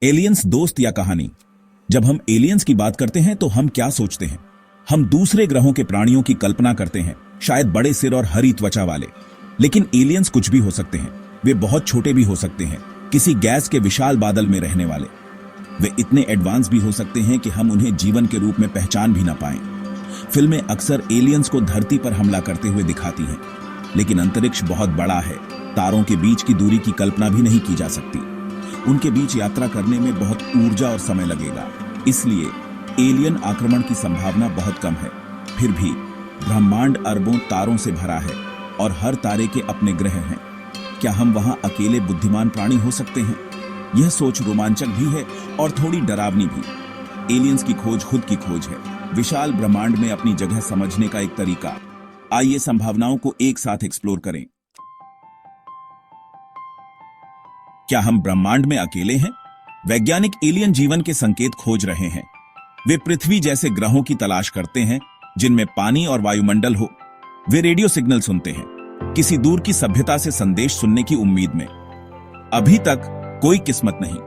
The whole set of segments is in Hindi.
एलियंस दोस्त या कहानी। जब हम एलियंस की बात करते हैं तो हम क्या सोचते हैं? हम दूसरे ग्रहों के प्राणियों की कल्पना करते हैं, शायद बड़े सिर और हरी त्वचा वाले। लेकिन एलियंस कुछ भी हो सकते हैं। वे बहुत छोटे भी हो सकते हैं, किसी गैस के विशाल बादल में रहने वाले। वे इतने एडवांस भी हो सकते हैं कि हम उन्हें जीवन के रूप में पहचान भी ना पाएं। फिल्में अक्सर एलियंस को धरती पर हमला करते हुए दिखाती हैं, लेकिन अंतरिक्ष बहुत बड़ा है। तारों के बीच की दूरी की कल्पना भी नहीं की जा सकती। उनके बीच यात्रा करने में बहुत ऊर्जा और समय लगेगा, इसलिए एलियन आक्रमण की संभावना बहुत कम है। फिर भी ब्रह्मांड अरबों तारों से भरा है और हर तारे के अपने ग्रह हैं। क्या हम वहां अकेले बुद्धिमान प्राणी हो सकते हैं? यह सोच रोमांचक भी है और थोड़ी डरावनी भी। एलियंस की खोज खुद की खोज है, विशाल ब्रह्मांड में अपनी जगह समझने का एक तरीका। आइए संभावनाओं को एक साथ एक्सप्लोर करें। क्या हम ब्रह्मांड में अकेले हैं? वैज्ञानिक एलियन जीवन के संकेत खोज रहे हैं। वे पृथ्वी जैसे ग्रहों की तलाश करते हैं जिनमें पानी और वायुमंडल हो। वे रेडियो सिग्नल सुनते हैं, किसी दूर की सभ्यता से संदेश सुनने की उम्मीद में। अभी तक कोई किस्मत नहीं,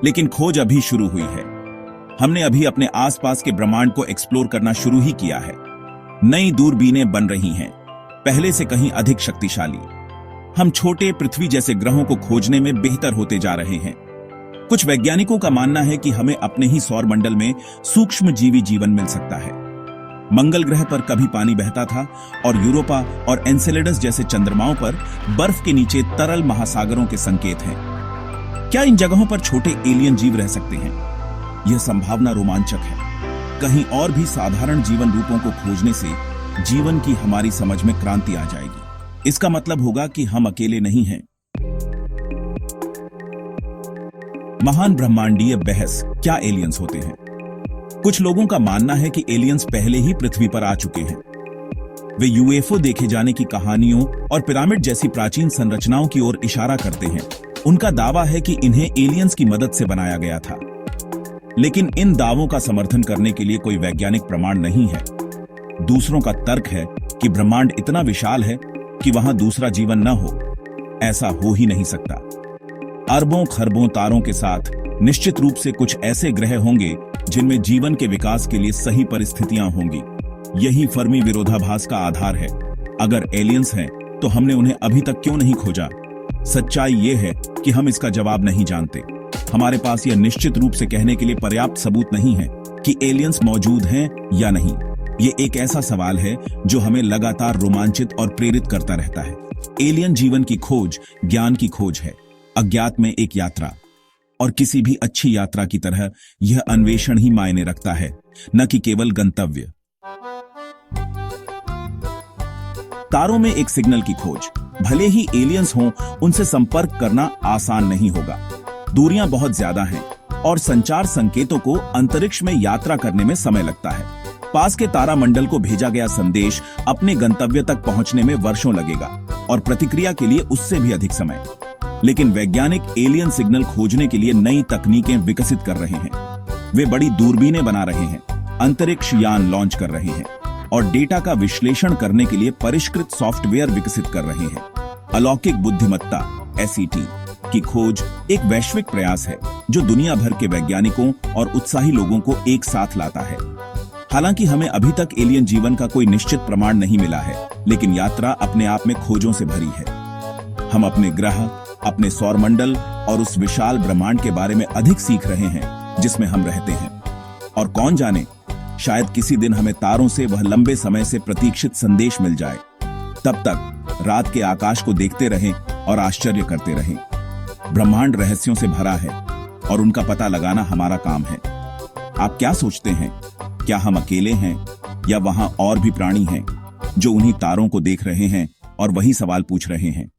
लेकिन खोज अभी शुरू हुई है। हमने अभी अपने आसपास के ब्रह्मांड को एक्सप्लोर करना शुरू ही किया है। नई दूरबीनें बन रही हैं, पहले से कहीं अधिक शक्तिशाली। हम छोटे पृथ्वी जैसे ग्रहों को खोजने में बेहतर होते जा रहे हैं। कुछ वैज्ञानिकों का मानना है कि हमें अपने ही सौर मंडल में सूक्ष्म जीवी जीवन मिल सकता है। मंगल ग्रह पर कभी पानी बहता था और यूरोपा और एनसेलेडस जैसे चंद्रमाओं पर बर्फ के नीचे तरल महासागरों के संकेत हैं। क्या इन जगहों पर छोटे एलियन जीव रह सकते हैं? यह संभावना रोमांचक है। कहीं और भी साधारण जीवन रूपों को खोजने से जीवन की हमारी समझ में क्रांति आ जाएगी। इसका मतलब होगा कि हम अकेले नहीं हैं। महान ब्रह्मांडीय बहस, क्या एलियंस होते हैं? कुछ लोगों का मानना है कि एलियंस पहले ही पृथ्वी पर आ चुके हैं। वे यूएफओ देखे जाने की कहानियों और पिरामिड जैसी प्राचीन संरचनाओं की ओर इशारा करते हैं। उनका दावा है कि इन्हें एलियंस की मदद से बनाया गया था, लेकिन इन दावों का समर्थन करने के लिए कोई वैज्ञानिक प्रमाण नहीं है। दूसरों का तर्क है कि ब्रह्मांड इतना विशाल है कि वहां दूसरा जीवन न हो। ऐसा हो ही नहीं सकता। अरबों खरबों तारों के साथ निश्चित रूप से कुछ ऐसे ग्रह होंगे जिनमें जीवन के विकास के लिए सही परिस्थितियां होंगी। यही फर्मी विरोधाभास का आधार है। अगर एलियंस हैं, तो हमने उन्हें अभी तक क्यों नहीं खोजा? सच्चाई यह है कि हम इसका जवाब नहीं जानते। हमारे पास यह निश्चित रूप से कहने के लिए पर्याप्त सबूत नहीं है कि एलियंस मौजूद हैं या नहीं। ये एक ऐसा सवाल है जो हमें लगातार रोमांचित और प्रेरित करता रहता है। एलियन जीवन की खोज ज्ञान की खोज है, अज्ञात में एक यात्रा। और किसी भी अच्छी यात्रा की तरह यह अन्वेषण ही मायने रखता है, न कि केवल गंतव्य। तारों में एक सिग्नल की खोज। भले ही एलियंस हों, उनसे संपर्क करना आसान नहीं होगा। दूरियां बहुत ज्यादा हैं और संचार संकेतों को अंतरिक्ष में यात्रा करने में समय लगता है। पास के तारामंडल को भेजा गया संदेश अपने गंतव्य तक पहुंचने में वर्षों लगेगा और प्रतिक्रिया के लिए उससे भी अधिक समय। लेकिन वैज्ञानिक एलियन सिग्नल खोजने के लिए नई तकनीकें विकसित कर रहे हैं। वे बड़ी दूरबीनें बना रहे हैं, अंतरिक्ष यान लॉन्च कर रहे हैं और डेटा का विश्लेषण करने के लिए परिष्कृत सॉफ्टवेयर विकसित कर रहे हैं। अलौकिक बुद्धिमत्ता (SET) की खोज एक वैश्विक प्रयास है जो दुनिया भर के वैज्ञानिकों और उत्साही लोगों को एक साथ लाता है। हालांकि हमें अभी तक एलियन जीवन का कोई निश्चित प्रमाण नहीं मिला है, लेकिन यात्रा अपने आप में खोजों से भरी है। हम अपने ग्रह, अपने सौरमंडल और उस विशाल ब्रह्मांड के बारे में अधिक सीख रहे हैं जिसमें हम रहते हैं। और कौन जाने, शायद किसी दिन हमें तारों से वह लंबे समय से प्रतीक्षित संदेश मिल जाए। तब तक रात के आकाश को देखते रहें और आश्चर्य करते रहें। ब्रह्मांड रहस्यों से भरा है और उनका पता लगाना हमारा काम है। आप क्या सोचते हैं? क्या हम अकेले हैं या वहां और भी प्राणी हैं जो उन्हीं तारों को देख रहे हैं और वही सवाल पूछ रहे हैं?